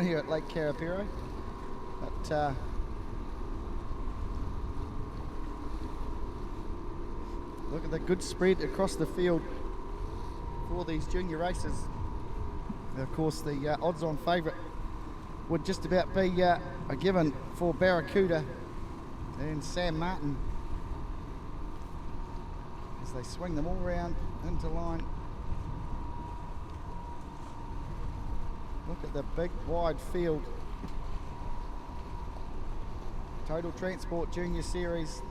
down here at Lake Karapiro. But look at the good spread across the field for these junior races. Of course, the odds-on favourite would just about be a given for Barracuda and Sam Martin as they swing them all round into line. Look at the big wide field. Total Transport Junior Series.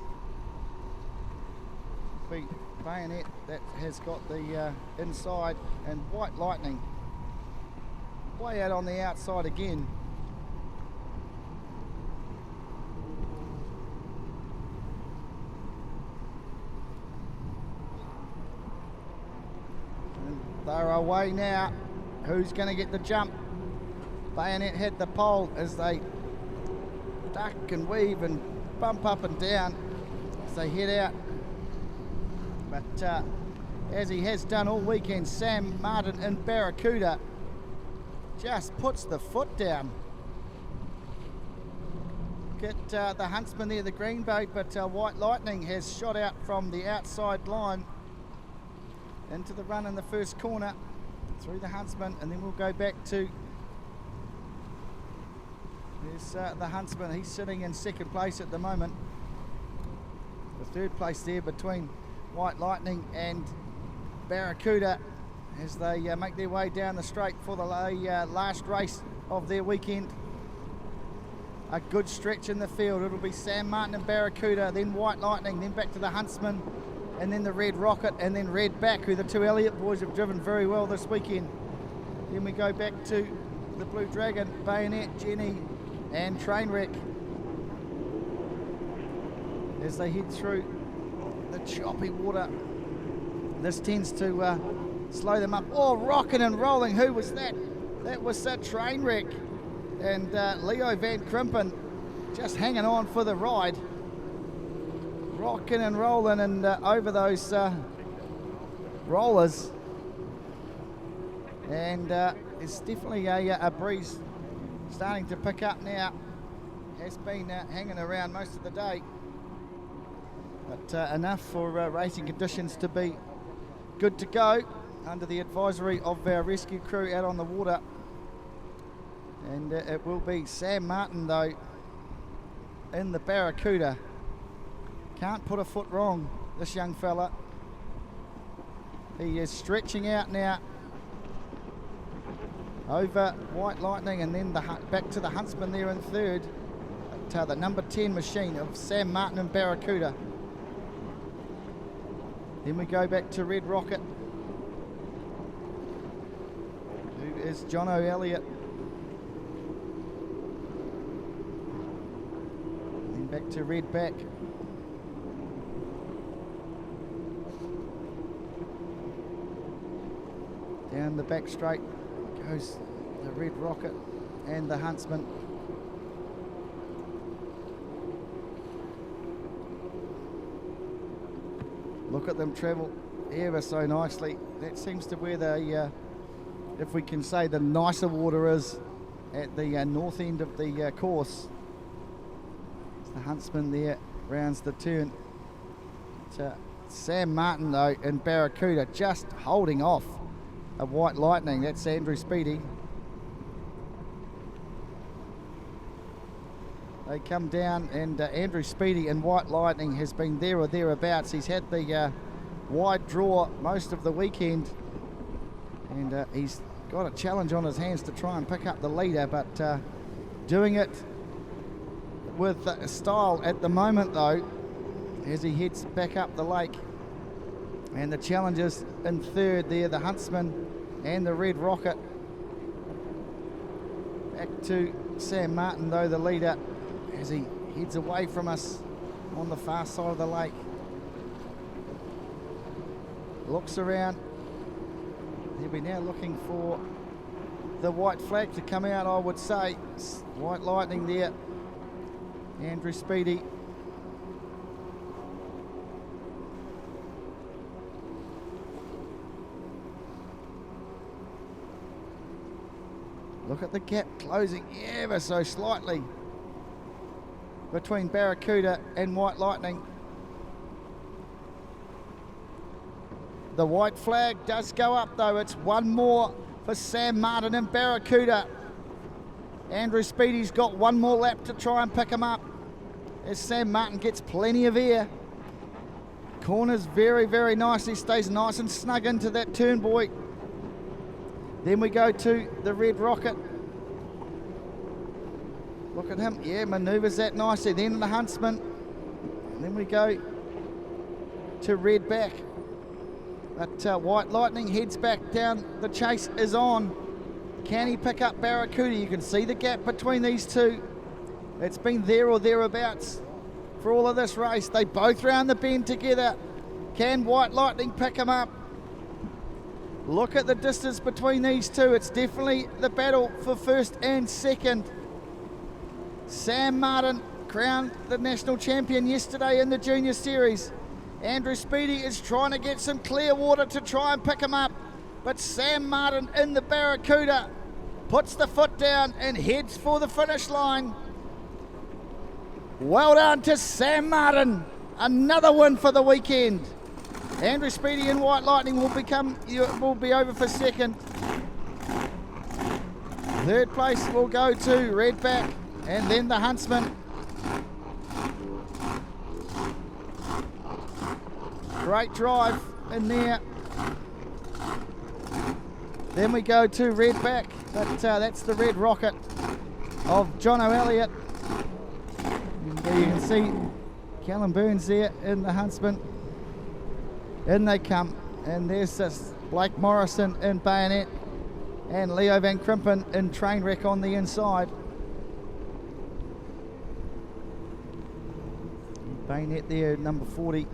Beat Bayonet, that has got the inside, and White Lightning way out on the outside again. And they're away now. Who's going to get the jump? Bayonet had the pole as they duck and weave and bump up and down as they head out. But as he has done all weekend, Sam Martin in Barracuda just puts the foot down. Get the Huntsman there, the green bait, but White Lightning has shot out from the outside line into the run in the first corner through the Huntsman, and then we'll go back to there's the Huntsman. He's sitting in second place at the moment. The third place there between White Lightning and Barracuda as they make their way down the straight for the last race of their weekend. A good stretch in the field. It'll be Sam Martin and Barracuda, then White Lightning, then back to the Huntsman, and then the Red Rocket, and then Red Back, who the two Elliott boys have driven very well this weekend. Then we go back to the Blue Dragon, Bayonet, Jenny, and Trainwreck as they head through the choppy water. This tends to slow them up. Oh, rocking and rolling. Who was that? That was Trainwreck. And Leo Van Krimpen just hanging on for the ride. Rocking and rolling and over those rollers. And it's definitely a breeze starting to pick up now. Has been hanging around most of the day. But enough for racing conditions to be good to go under the advisory of our rescue crew out on the water. And it will be Sam Martin though in the Barracuda. Can't put a foot wrong, this young fella. He is stretching out now over White Lightning, and then back to the Huntsman there in third. But, the number 10 machine of Sam Martin and Barracuda. Then we go back to Red Rocket, who is Jono Elliott. Then back to Red Back. Down the back straight goes the Red Rocket and the Huntsman. Look at them travel ever so nicely. That seems to where the, if we can say, the nicer water is at the north end of the course. The Huntsman there rounds the turn. Sam Martin though in Barracuda just holding off a White Lightning. That's Andrew Speedy. They come down, and Andrew Speedy in White Lightning has been there or thereabouts. He's had the wide draw most of the weekend, and he's got a challenge on his hands to try and pick up the leader, but doing it with style at the moment though as he heads back up the lake. And the challengers in third there, the Huntsman and the Red Rocket. Back to Sam Martin though, the leader, as he heads away from us on the far side of the lake. Looks around. He'll be now looking for the white flag to come out, I would say. White Lightning there. Andrew Speedy. Look Look at the gap closing ever so slightly between Barracuda and White Lightning. The white flag does go up though. It's one more for Sam Martin and Barracuda. Andrew Speedy's got one more lap to try and pick him up as Sam Martin gets plenty of air. Corners very, very nicely, stays nice and snug into that turn, boy. Then we go to the Red Rocket. Look at him, yeah, manoeuvres that nicely. Then the Huntsman. And then we go to Red Back. But White Lightning heads back down. The chase is on. Can he pick up Barracuda? You can see the gap between these two. It's been there or thereabouts for all of this race. They both round the bend together. Can White Lightning pick him up? Look at the distance between these two. It's definitely the battle for first and second. Sam Martin crowned the national champion yesterday in the junior series. Andrew Speedy is trying to get some clear water to try and pick him up. But Sam Martin in the Barracuda puts the foot down and heads for the finish line. Well done to Sam Martin. Another win for the weekend. Andrew Speedy and White Lightning will be over for second. Third place will go to Redback and then the Huntsman. Great drive in there. Then we go to Redback, but that's the Red Rocket of Jono Elliott. There you can see Callum Burns there in the Huntsman. In they come, and there's this Blake Morrison in Bayonet and Leo Van Krimpen in Trainwreck on the inside. Bayonet there, number 40.